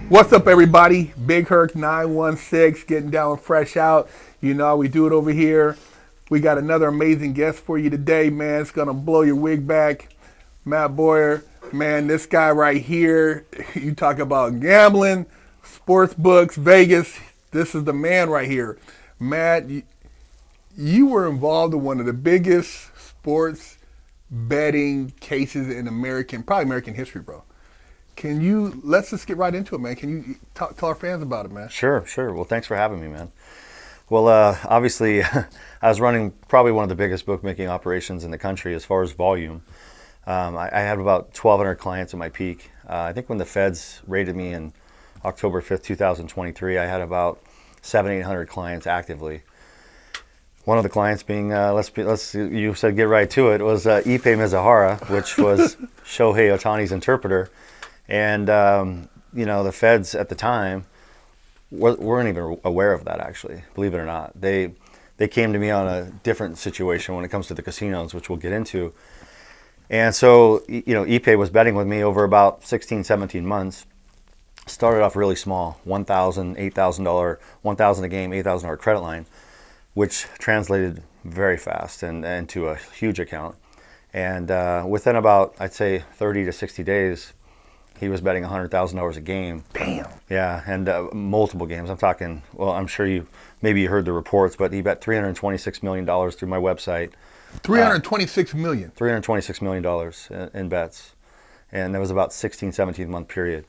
What's up, everybody? Big Herc 916 getting down fresh out. You know how we do it over here. We got another amazing guest for you today, man. It's going to blow your wig back. Matt Bowyer, man, this guy right here, you talk about gambling, sports books, Vegas. This is the man right here. Matt, you were involved in one of the biggest sports betting cases in probably American history, bro. Let's just get right into it, man. Can you tell our fans about it, man? Sure. Well, thanks for having me, man. Well, obviously, I was running probably one of the biggest bookmaking operations in the country as far as volume. I had about 1,200 clients at my peak. I think when the feds raided me in October 5th, 2023, I had about 800 clients actively. One of the clients being, you said get right to it, was Ipe Mizuhara, which was Shohei Ohtani's interpreter. And, the feds at the time weren't even aware of that, actually, believe it or not. They came to me on a different situation when it comes to the casinos, which we'll get into. And so, Ipe was betting with me over about 16, 17 months. Started off really small, $1,000, $8,000, $1,000 a game, $8,000 credit line, which translated very fast and into a huge account. And within about, I'd say, 30 to 60 days, he was betting $100,000 a game. Damn. Yeah, and multiple games. I'm talking, well, I'm sure you heard the reports, but he bet $326 million through my website. $326 million? $326 million in bets. And that was about 16, 17 month period.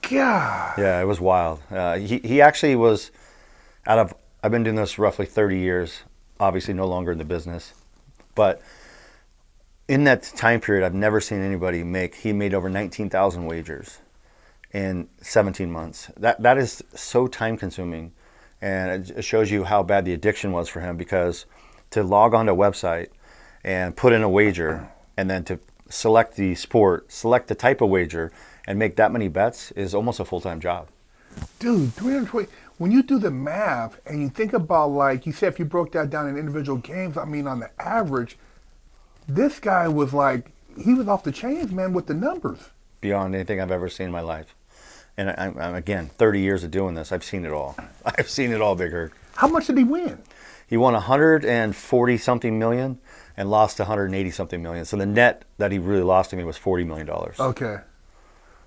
God. Yeah, it was wild. He actually was I've been doing this roughly 30 years, obviously no longer in the business. But in that time period, I've never seen anybody he made over 19,000 wagers in 17 months. That is so time consuming, and it shows you how bad the addiction was for him, because to log onto a website and put in a wager and then to select the sport, select the type of wager and make that many bets is almost a full-time job. Dude, 320. When you do the math and you think about, like you said, if you broke that down in individual games, I mean, on the average, this guy was he was off the chains, man, with the numbers. Beyond anything I've ever seen in my life. And I'm again, 30 years of doing this, I've seen it all. I've seen it all, Big Herc. How much did he win? He won 140-something million and lost 180-something million. So the net that he really lost to me was $40 million. Okay.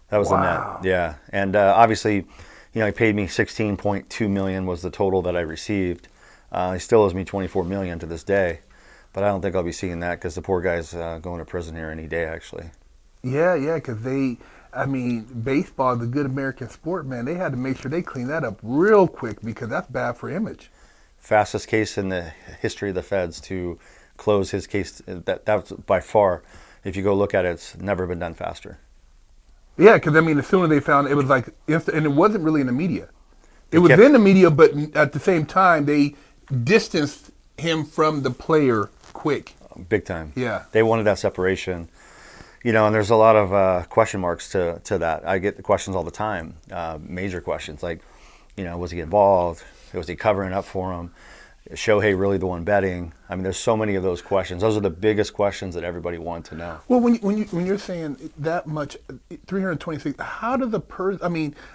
That was the net, yeah. And obviously, he paid me $16.2 million was the total that I received. He still owes me $24 million to this day. But I don't think I'll be seeing that, because the poor guy's going to prison here any day, actually. Yeah, because baseball is a good American sport, man. They had to make sure they clean that up real quick, because that's bad for image. Fastest case in the history of the feds to close his case. That's by far, if you go look at it, it's never been done faster. Yeah, because, as soon as they found it was and it wasn't really in the media. It was in the media, but at the same time, they distanced him from the player quick. Big time. Yeah. They wanted that separation. And there's a lot of question marks to that. I get the questions all the time, major questions like, was he involved? Was he covering up for him? Is Shohei really the one betting? There's so many of those questions. Those are the biggest questions that everybody wants to know. Well, when you're saying that much, 326, how does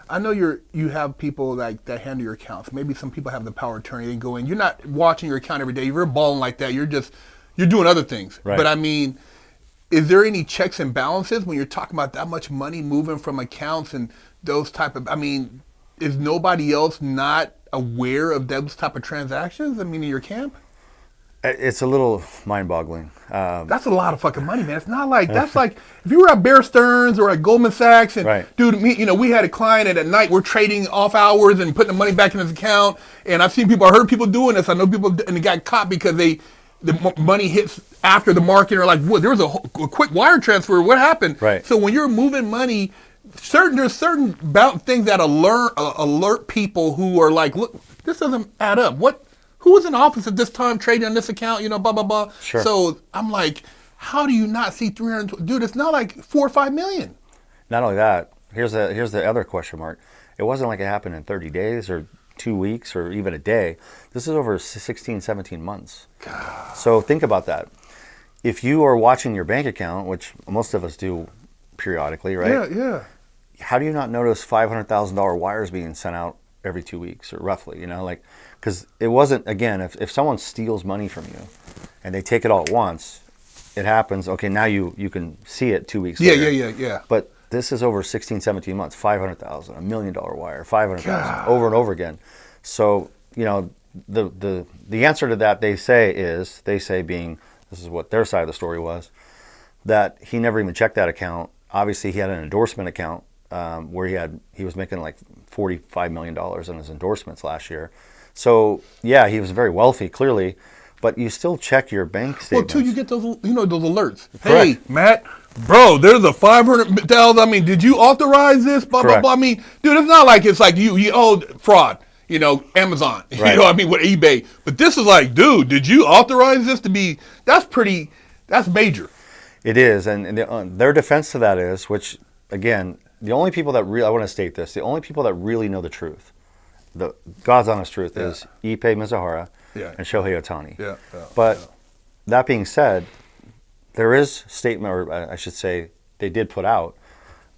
I know you have people that handle your accounts. Maybe some people have the power of attorney. They go in. You're not watching your account every day. You're balling like that. You're doing other things. Right. But is there any checks and balances when you're talking about that much money moving from accounts and those type of? Is nobody else not aware of those type of transactions? In your camp? It's a little mind-boggling. That's a lot of fucking money, man. It's not that's like if you were at Bear Stearns or at Goldman Sachs and right. Dude, we had a client and at night we're trading off hours and putting the money back in his account. And I heard people doing this. I know people and they got caught because the money hits after the market or what? There was a quick wire transfer. What happened? Right. So when you're moving money, there's certain things that alert people who are like, look, this doesn't add up. Who was in office at this time trading on this account? Blah blah blah. Sure. So I'm like, how do you not see 300? Dude, it's not like 4 or 5 million. Not only that, here's the other question mark. It wasn't like it happened in 30 days or 2 weeks or even a day. This is over 16, 17 months. God. So think about that. If you are watching your bank account, which most of us do periodically, right? Yeah. how do you not notice $500,000 wires being sent out every 2 weeks, or roughly, like, because it wasn't, again, if someone steals money from you and they take it all at once, it happens. Okay, now you can see it 2 weeks later. Yeah. But this is over 16, 17 months, 500,000, $1 million wire, 500,000, over and over again. So, the answer to that, they say being, this is what their side of the story was, that he never even checked that account. Obviously, he had an endorsement account where he was making like $45 million in his endorsements last year. So yeah, he was very wealthy, clearly, but you still check your bank statements. Well, too, you get those alerts. Correct. Hey, Matt, bro, there's a 500,000. I mean, did you authorize this? Blah blah blah. I mean, dude, it's not like it's like you owed fraud. Amazon. Right. With eBay. But this is like, dude, did you authorize this to be? That's major. It is, and their defense to that is, which again, the only people that I want to state this, the only people that really know the truth, the God's honest truth, is Ippei Mizuhara and Shohei Ohtani. But that being said, there is statement, or I should say, they did put out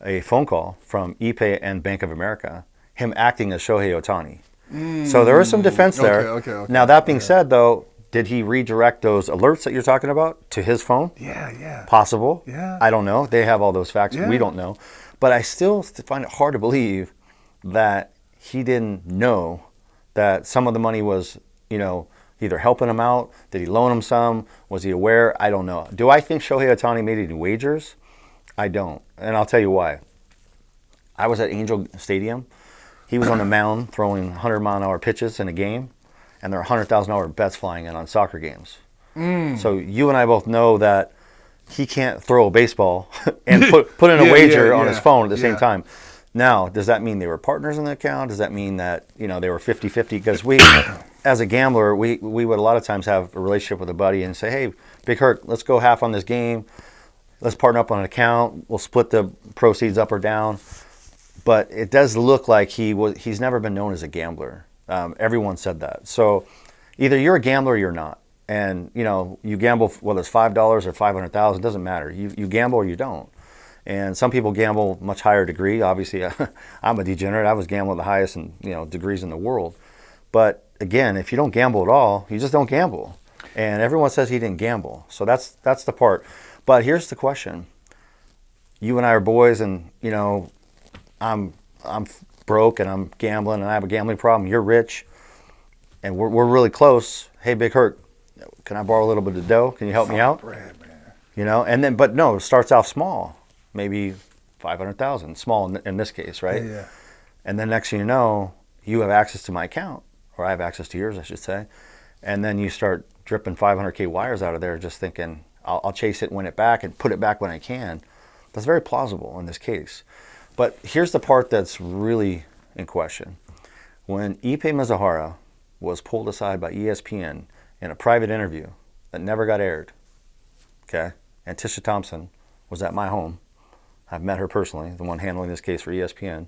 a phone call from Ippei and Bank of America, him acting as Shohei Ohtani. So there is some defense there. Okay. Now that being said, though, did he redirect those alerts that you're talking about to his phone? Yeah. Possible. Yeah. I don't know. They have all those facts. Yeah. We don't know. But I still find it hard to believe that he didn't know that some of the money was, either helping him out. Did he loan him some? Was he aware? I don't know. Do I think Shohei Ohtani made any wagers? I don't. And I'll tell you why. I was at Angel Stadium. He was on the mound throwing 100-mile-an-hour pitches in a game, and there are $100,000 bets flying in on soccer games. So you and I both know that he can't throw a baseball and put in a wager on his phone at the same time. Now, does that mean they were partners in the account? Does that mean that they were 50-50? Because we, as a gambler, we would a lot of times have a relationship with a buddy and say, hey, Big Herc, let's go half on this game. Let's partner up on an account. We'll split the proceeds up or down. But it does look like he's never been known as a gambler. Everyone said that. So either you're a gambler or you're not. And, you gamble, whether it's $5 or $500,000, it doesn't matter. You gamble or you don't. And some people gamble much higher degree. Obviously, I'm a degenerate. I was gambling the highest degrees in the world. But again, if you don't gamble at all, you just don't gamble. And everyone says he didn't gamble. So that's the part. But here's the question. You and I are boys, and, I'm broke and I'm gambling and I have a gambling problem. You're rich and we're really close. Hey, Big Herc, can I borrow a little bit of dough? Can you help me out? Bread, man. And then, but no, it starts off small, maybe 500,000, small in this case, right? Yeah. And then next thing you know, you have access to my account, or I have access to yours, I should say. And then you start dripping 500K wires out of there, just thinking, I'll chase it, win it back, and put it back when I can. That's very plausible in this case. But here's the part that's really in question. When Ippei Mizuhara was pulled aside by ESPN in a private interview that never got aired, okay, and Tisha Thompson was at my home. I've met her personally, the one handling this case for ESPN.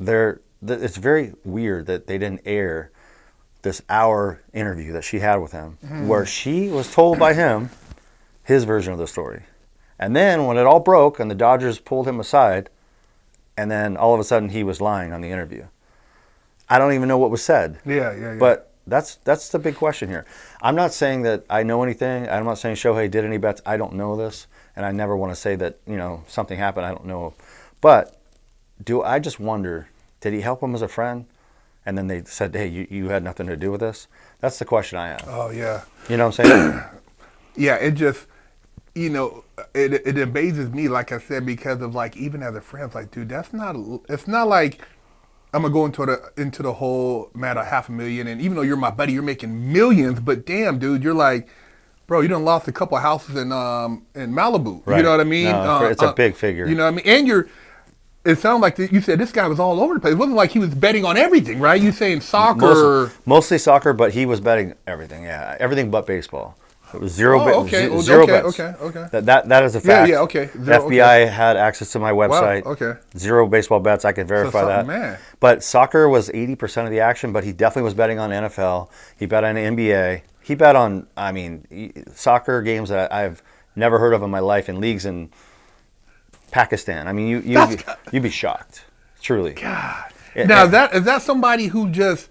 It's very weird that they didn't air this hour interview that she had with him, where she was told by him his version of the story. And then when it all broke and the Dodgers pulled him aside, and then all of a sudden he was lying on the interview. I don't even know what was said. Yeah. But that's the big question here. I'm not saying that I know anything. I'm not saying Shohei did any bets. I don't know this, and I never want to say that something happened I don't know. But I just wonder, did he help him as a friend? And then they said, hey, you had nothing to do with this? That's the question I have. Oh, yeah. You know what I'm saying? Yeah, it just, it amazes me, like I said, because of even as a friend, it's like, dude, it's not like I'm going to go into the whole matter $500,000, and even though you're my buddy, you're making millions, but damn, dude, you're like, bro, you done lost a couple of houses in Malibu. Right. You know what I mean? No, it's a big figure. You know what I mean? And it sounded like you said this guy was all over the place. It wasn't like he was betting on everything, right? You saying soccer? Mostly soccer, but he was betting everything. Yeah, everything but baseball. It was zero bets. Okay. That is a fact. Yeah, okay. The FBI had access to my website. Wow, okay. Zero baseball bets. I can verify that. Man. But soccer was 80% of the action, but he definitely was betting on NFL. He bet on NBA. He bet on, soccer games that I've never heard of in my life, in leagues in Pakistan. I mean, you'd be shocked, truly. God. Now, is that somebody who just,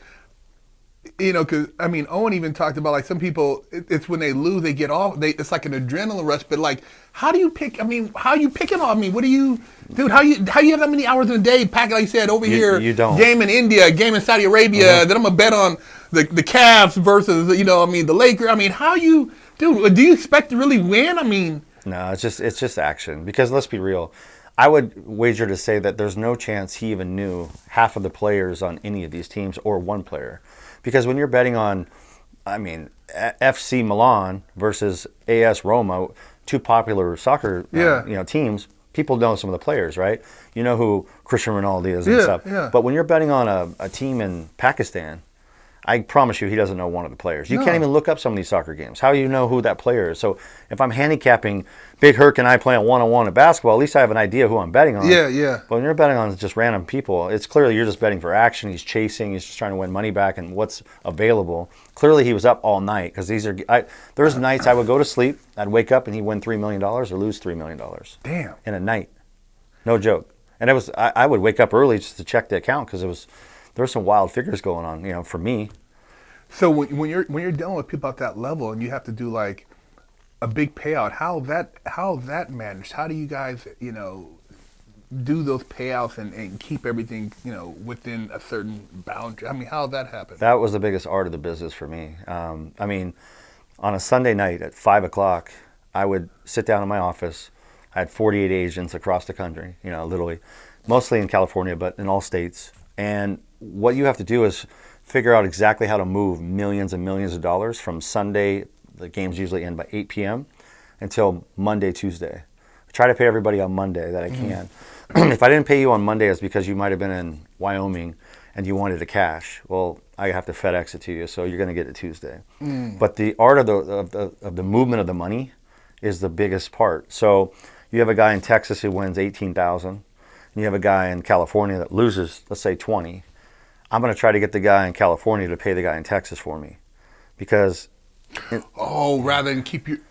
because, I mean, Owen even talked about, like, some people, it's when they lose, they get off, it's like an adrenaline rush, but, like, how do you pick, I mean, how are you picking off? I mean, what do you, dude, how you have that many hours in a day, pack, like you said, over here, you don't. Game in India, game in Saudi Arabia, then I'm going to bet on the Cavs versus, the Lakers. I mean, dude, do you expect to really win? I mean. No, it's just action. Because let's be real, I would wager to say that there's no chance he even knew half of the players on any of these teams or one player. Because when you're betting on, I mean, FC Milan versus AS Roma, two popular soccer teams, people know some of the players, right? You know who Cristiano Ronaldo is and stuff. Yeah. But when you're betting on a team in Pakistan, I promise you he doesn't know one of the players. You can't even look up some of these soccer games. How do you know who that player is? So if I'm handicapping Big Herc and I playing one-on-one at basketball, at least I have an idea who I'm betting on. Yeah. But when you're betting on just random people, it's clearly you're just betting for action. He's chasing. He's just trying to win money back and what's available. Clearly he was up all night because there's nights I would go to sleep, I'd wake up and he'd win $3 million or lose $3 million. Damn. In a night. No joke. And I would wake up early just to check the account because there were some wild figures going on, for me. So when you're dealing with people at that level and you have to do like a big payout, how's that managed? How do you guys do those payouts and keep everything within a certain boundary? I mean, how that happen? That was the biggest art of the business for me. I mean, on a Sunday night at 5:00, I would sit down in my office. I had 48 agents across the country, literally, mostly in California, but in all states. And what you have to do is figure out exactly how to move millions and millions of dollars from Sunday, the games usually end by 8 p.m., until Monday, Tuesday. I try to pay everybody on Monday that I can. If I didn't pay you on Monday, it's because you might have been in Wyoming and you wanted the cash. Well, I have to FedEx it to you, so you're going to get it Tuesday. But the art of the movement of the money is the biggest part. So you have a guy in Texas who wins $18,000, and you have a guy in California that loses, let's say, 20. I'm going to try to get the guy in California to pay the guy in Texas for me, because. Rather than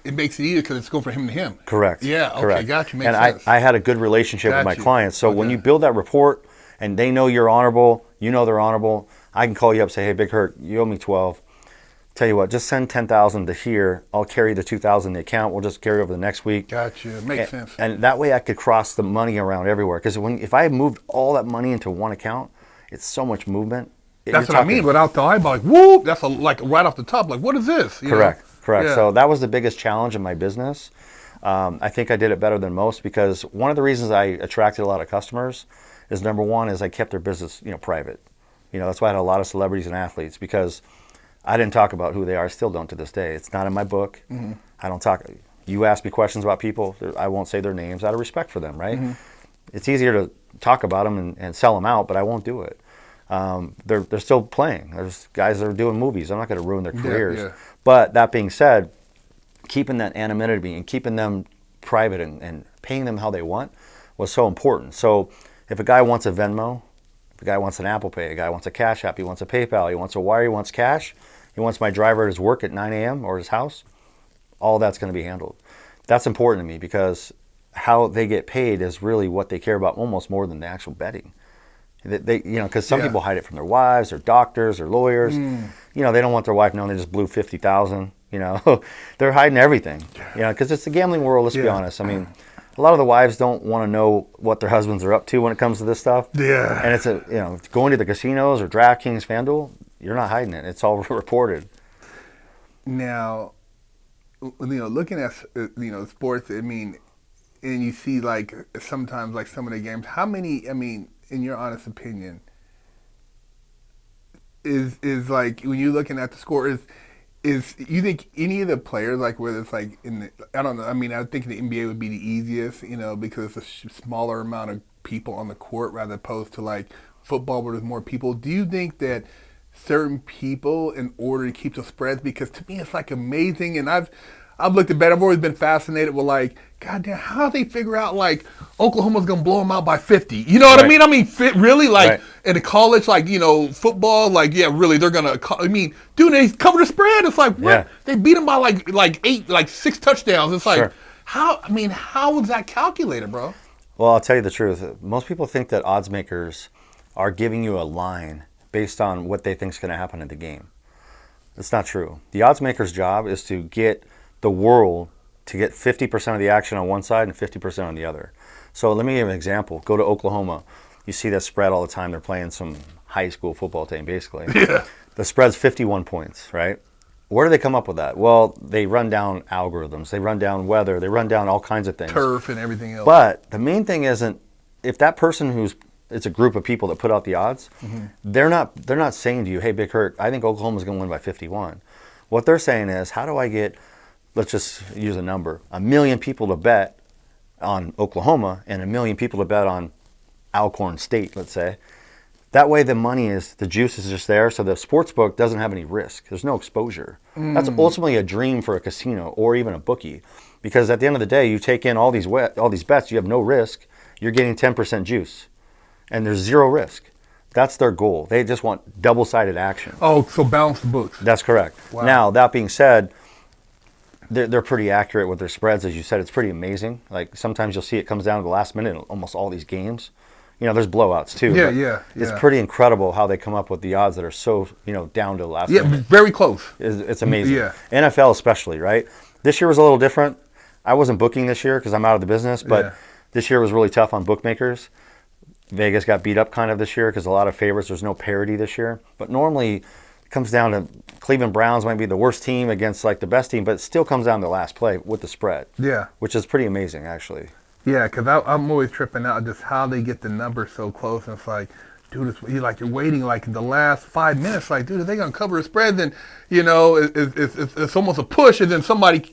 it makes it easier because it's going from him to him. Correct. Yeah. Okay. Correct. Got you. Makes sense. I had a good relationship with my clients, so when you build that rapport and they know you're honorable, you know they're honorable. I can call you up and say, "Hey, Big Herc, you owe me 12. Tell you what, just send 10,000 to here. I'll carry the 2,000 in the account. We'll just carry over the next week." Gotcha. Makes sense. And that way I could cross the money around everywhere. Because if I moved all that money into one account, it's so much movement. That's what I mean. Without the eyeball, like, whoop, that's like right off the top. Like, what is this? Correct. Yeah. So that was the biggest challenge in my business. I think I did it better than most because one of the reasons I attracted a lot of customers is, number one, is I kept their business, private. That's why I had a lot of celebrities and athletes, because I didn't talk about who they are. I still don't to this day. It's not in my book. I don't talk. You ask me questions about people, I won't say their names out of respect for them, right? It's easier to talk about them and sell them out, but I won't do it. They're still playing. There's guys that are doing movies. I'm not going to ruin their careers. Yeah. But that being said, keeping that anonymity and keeping them private and paying them how they want was so important. So if a guy wants a Venmo, if a guy wants an Apple Pay, a guy wants a Cash App, he wants a PayPal, he wants a wire, he wants cash, he wants my driver at his work at 9 a.m. or his house, all that's going to be handled. That's important to me because how they get paid is really what they care about almost more than the actual betting. They because some people hide it from their wives, or doctors, or lawyers. They don't want their wife knowing they just blew $50,000. They're hiding everything. Because it's the gambling world. Let's be honest. I mean, a lot of the wives don't want to know what their husbands are up to when it comes to this stuff. Yeah. And it's going to the casinos or DraftKings, FanDuel. You're not hiding it. It's all reported. Now, looking at sports, I mean, and you see like sometimes like some of the games. How many? I mean, in your honest opinion, is like when you're looking at the score, is you think any of the players, like whether it's like I don't know, I mean, I think the NBA would be the easiest, because it's a smaller amount of people on the court rather opposed to like football where there's more people. Do you think that certain people, in order to keep the spreads, because to me it's like amazing, and I've looked at bet. I've always been fascinated with like, goddamn, how they figure out like Oklahoma's gonna blow them out by 50. You know what I mean? I mean, really, like in a college, like football, like really, they're gonna. I mean, dude, they cover the spread. It's like what? Yeah. They beat them by like 6 touchdowns. It's like how? I mean, how was that calculated, bro? Well, I'll tell you the truth. Most people think that odds makers are giving you a line based on what they think is going to happen in the game. It's not true. The odds maker's job is to get the world to get 50% of the action on one side and 50% on the other. So let me give you an example. Go to Oklahoma. You see that spread all the time. They're playing some high school football team, basically. Yeah. The spread's 51 points, right? Where do they come up with that? Well, they run down algorithms. They run down weather. They run down all kinds of things. Turf and everything else. But the main thing isn't, if that person it's a group of people that put out the odds, they're not saying to you, hey, Big Hurt, I think Oklahoma's going to win by 51. What they're saying is, how do I get, let's just use a number, 1 million people to bet on Oklahoma and 1 million people to bet on Alcorn State, let's say. That way the juice is just there, so the sports book doesn't have any risk. There's no exposure. That's ultimately a dream for a casino or even a bookie, because at the end of the day, you take in all these bets, you have no risk, you're getting 10% juice, and there's zero risk. That's their goal. They just want double-sided action. Oh, so balance the books. That's correct. Wow. Now, that being said, they're pretty accurate with their spreads. As you said, it's pretty amazing. Like, sometimes you'll see it comes down to the last minute in almost all these games. You know, there's blowouts too. Yeah. It's pretty incredible how they come up with the odds that are so, down to the last minute. Very close. It's amazing. Yeah. NFL especially, right? This year was a little different. I wasn't booking this year because I'm out of the business, but this year was really tough on bookmakers. Vegas got beat up kind of this year because a lot of favorites. There's no parity this year. But normally it comes down to Cleveland Browns might be the worst team against like the best team, but it still comes down to the last play with the spread. Yeah. Which is pretty amazing, actually. Yeah, because I'm always tripping out just how they get the numbers so close. And it's like, dude, you're waiting like in the last 5 minutes. Like, dude, are they going to cover a spread? Then, it's almost a push, and then somebody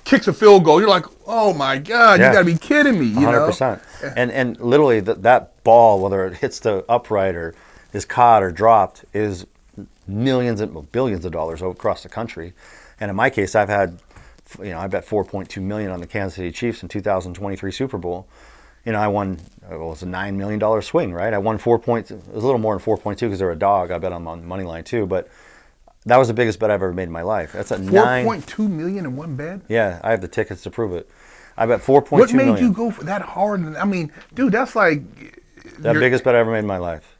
kicks a field goal. You're like, oh, my God, you got to be kidding me. 100%. And literally that ball, whether it hits the upright or is caught or dropped, is billions of dollars across the country. And in my case, I bet 4.2 million on the Kansas City Chiefs in 2023 Super Bowl. I won, it was a $9 million swing, right? I won 4 points. It was a little more than 4.2 because they're a dog. I bet on money line too, but that was the biggest bet I've ever made in my life. That's a 4.2 million in one bet? Yeah, I have the tickets to prove it. I bet 4.2 million. What made you go for that hard? I mean, dude, that's like the biggest bet I ever made in my life.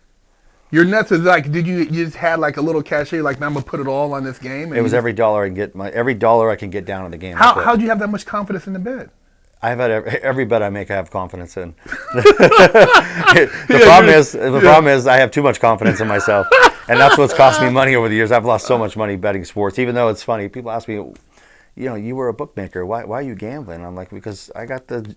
Your nuts is like, did you just had like a little cachet, like, man, I'm gonna put it all on this game? It was every dollar I can get down in the game. How do you have that much confidence in the bet? I've had every bet I make, I have confidence in. The problem is I have too much confidence in myself, and that's what's cost me money over the years. I've lost so much money betting sports. Even though it's funny, people ask me, you were a bookmaker. Why are you gambling? I'm like, because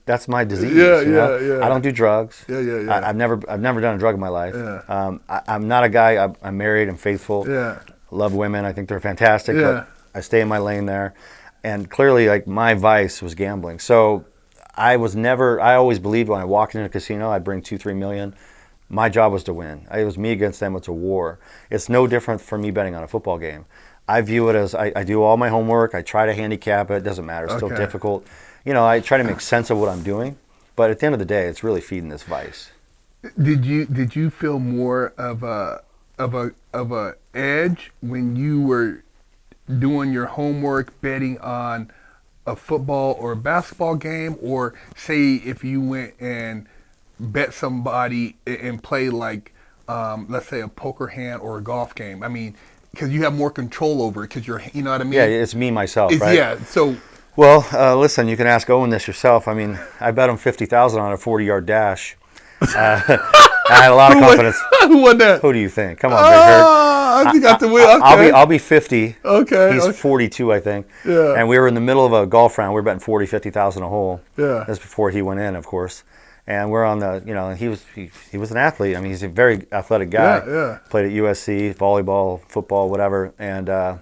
that's my disease. Yeah. I don't do drugs. Yeah. I've never done a drug in my life. Yeah. I'm not a guy. I'm married. I'm faithful. Yeah. Love women. I think they're fantastic. Yeah. But I stay in my lane there. And clearly, like, my vice was gambling. So I always believed when I walked into a casino, I'd bring 2-3 million. My job was to win. It was me against them. It's a war. It's no different for me betting on a football game. I view it as I do all my homework. I try to handicap it. It doesn't matter. It's still difficult. I try to make sense of what I'm doing. But at the end of the day, it's really feeding this vice. Did you feel more of a edge when you were doing your homework, betting on a football or a basketball game, or say if you went and bet somebody and play like, let's say a poker hand or a golf game? I mean, because you have more control over it, because you know what I mean? Yeah, it's me, myself, right? Yeah, so... Well, listen, you can ask Owen this yourself. I mean, I bet him $50,000 on a 40-yard dash. I had a lot of confidence. Who won that? Who do you think? Come on, Big Hurt. I got the win. Okay. I'll be 50. Okay. He's 42, I think. Yeah. And we were in the middle of a golf round. We were betting 40, 50,000 a hole. Yeah. That's before he went in, of course. And we're on the, he was an athlete. I mean, he's a very athletic guy. Yeah. Played at USC, volleyball, football, whatever. And I'm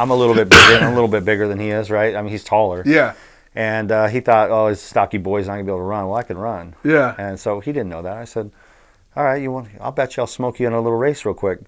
a little bit bigger. I'm a little bit bigger than he is, right? I mean, he's taller. Yeah. And he thought, oh, his stocky boy's not gonna be able to run. Well, I can run. Yeah. And so he didn't know that. I said, all right, I'll bet you I'll smoke you in a little race real quick.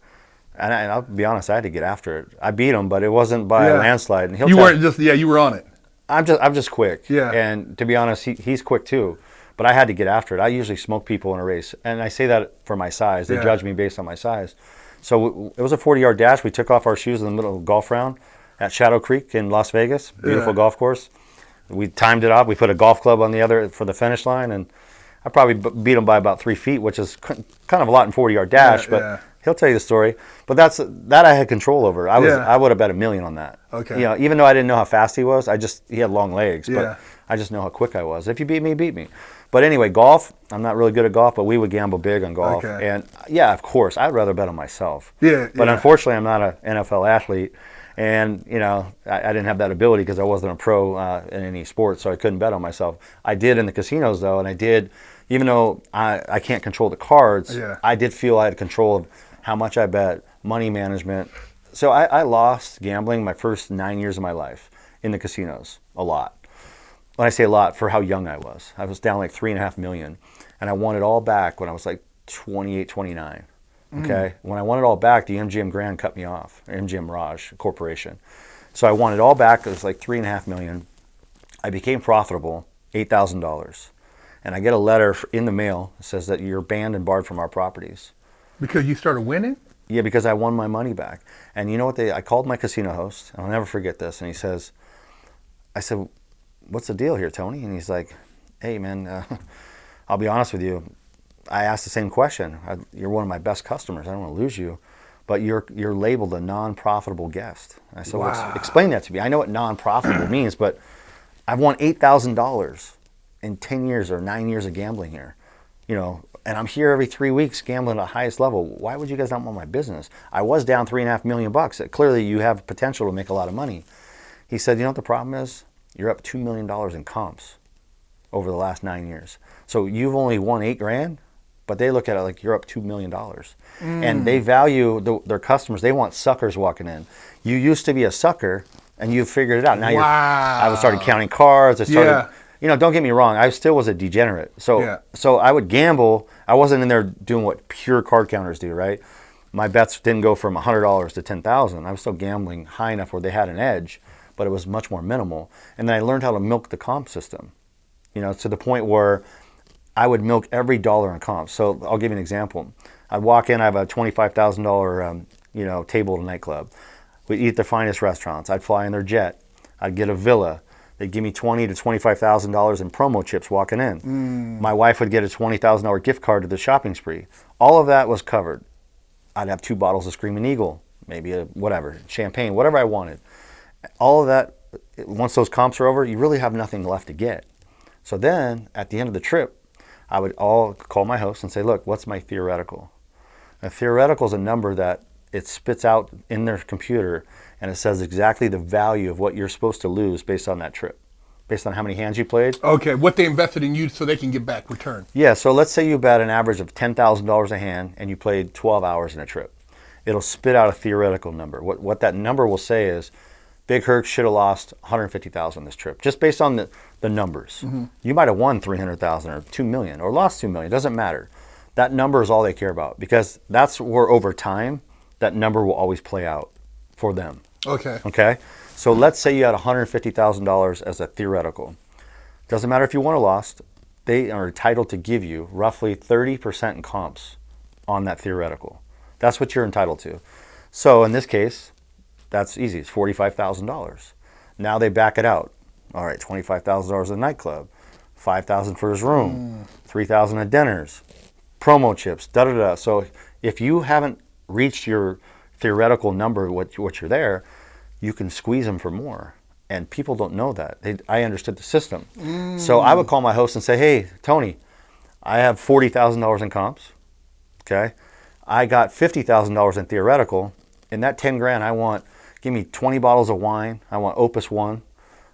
And I'll be honest, I had to get after it. I beat him, but it wasn't by a landslide. And you weren't just, you were on it. I'm just quick. Yeah. And to be honest, he's quick too. But I had to get after it. I usually smoke people in a race. And I say that for my size. They judge me based on my size. So it was a 40-yard dash. We took off our shoes in the middle of a golf round at Shadow Creek in Las Vegas. Beautiful golf course. We timed it up. We put a golf club on the other for the finish line. And I probably beat him by about 3 feet, which is kind of a lot in 40-yard dash, but he'll tell you the story. But that I had control over. I would have bet $1 million on that. Okay. You know, even though I didn't know how fast he was, he had long legs, but I just know how quick I was. If you beat me, beat me. But anyway, golf, I'm not really good at golf, but we would gamble big on golf. Okay. And yeah, of course, I'd rather bet on myself. Yeah. But unfortunately, I'm not an NFL athlete. And, you know, I didn't have that ability because I wasn't a pro in any sport, so I couldn't bet on myself. I did in the casinos, though, and I did, even though I can't control the cards, I did feel I had control of how much I bet, money management. So I lost gambling my first 9 years of my life in the casinos, a lot. When I say a lot, for how young I was down like $3.5 million, and I won it all back when I was like 28, 29. Okay, when I won it all back, the MGM Grand cut me off, MGM Raj Corporation. So I won it all back. It was like $3.5 million. I became profitable, $8,000, and I get a letter in the mail that says that you're banned and barred from our properties. Because you started winning? Yeah, because I won my money back. And you know what? I called my casino host, and I'll never forget this. And he says, I said, "What's the deal here, Tony?" And he's like, "Hey, man, I'll be honest with you. I asked the same question. You're one of my best customers. I don't want to lose you, but you're labeled a non-profitable guest." I said, "Well, explain that to me. I know what non-profitable means, but I've won $8,000 in 10 years or 9 years of gambling here, you know, and I'm here every 3 weeks gambling at the highest level. Why would you guys not want my business? I was down $3.5 million. Clearly, you have potential to make a lot of money." He said, "You know what the problem is? You're up $2 million in comps over the last 9 years. So you've only won $8,000." But they look at it like you're up $2 million. And they value their customers. They want suckers walking in. You used to be a sucker, and you figured it out. Now I started counting cards. I started, you know, don't get me wrong. I still was a degenerate. So I would gamble. I wasn't in there doing what pure card counters do, right? My bets didn't go from $100 to $10,000. I was still gambling high enough where they had an edge, but it was much more minimal. And then I learned how to milk the comp system, you know, to the point where I would milk every dollar in comps. So I'll give you an example. I'd walk in, I have a $25,000 you know, table at a nightclub. We'd eat at the finest restaurants. I'd fly in their jet. I'd get a villa. They'd give me $20,000 to $25,000 in promo chips walking in. My wife would get a $20,000 gift card to the shopping spree. All of that was covered. I'd have 2 bottles of Screaming Eagle, maybe whatever, champagne, whatever I wanted. All of that, once those comps are over, you really have nothing left to get. So then, at the end of the trip, I would call my host and say, "Look, what's my theoretical?" A theoretical is a number that it spits out in their computer, and it says exactly the value of what you're supposed to lose based on that trip, based on how many hands you played. Okay, what they invested in you so they can get back return. Yeah, so let's say you bet an average of $10,000 a hand, and you played 12 hours in a trip. It'll spit out a theoretical number. What that number will say is, Big Herc should have lost $150,000 this trip, just based on the numbers. You might have won $300,000 or $2 million or lost $2 million. It doesn't matter. That number is all they care about, because that's where over time that number will always play out for them. Okay. So let's say you had $150,000 as a theoretical. Doesn't matter if you won or lost. They are entitled to give you roughly 30% in comps on that theoretical. That's what you're entitled to. So in this case, that's easy. It's $45,000. Now they back it out. All right, $25,000 at the nightclub, $5,000 for his room, $3,000 at dinners, promo chips, da-da-da. So if you haven't reached your theoretical number, what you're there, you can squeeze them for more. And people don't know that. I understood the system. So I would call my host and say, "Hey, Tony, I have $40,000 in comps. Okay, I got $50,000 in theoretical. In that $10,000, give me 20 bottles of wine. I want Opus One.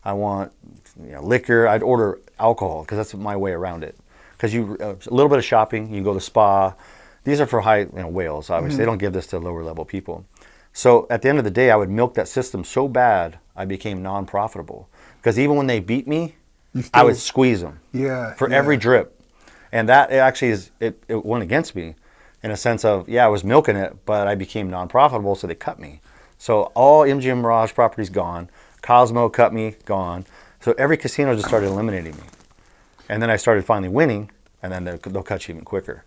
I want liquor. I'd order alcohol because that's my way around it. Because a little bit of shopping, you go to spa. These are for high whales, obviously. They don't give this to lower level people. So at the end of the day, I would milk that system so bad I became non-profitable. Because even when they beat me, I would squeeze them for every drip. And that it went against me in a sense of, I was milking it, but I became non-profitable, so they cut me. So all MGM Mirage properties gone. Cosmo cut me, gone. So every casino just started eliminating me. And then I started finally winning, and then they'll cut you even quicker.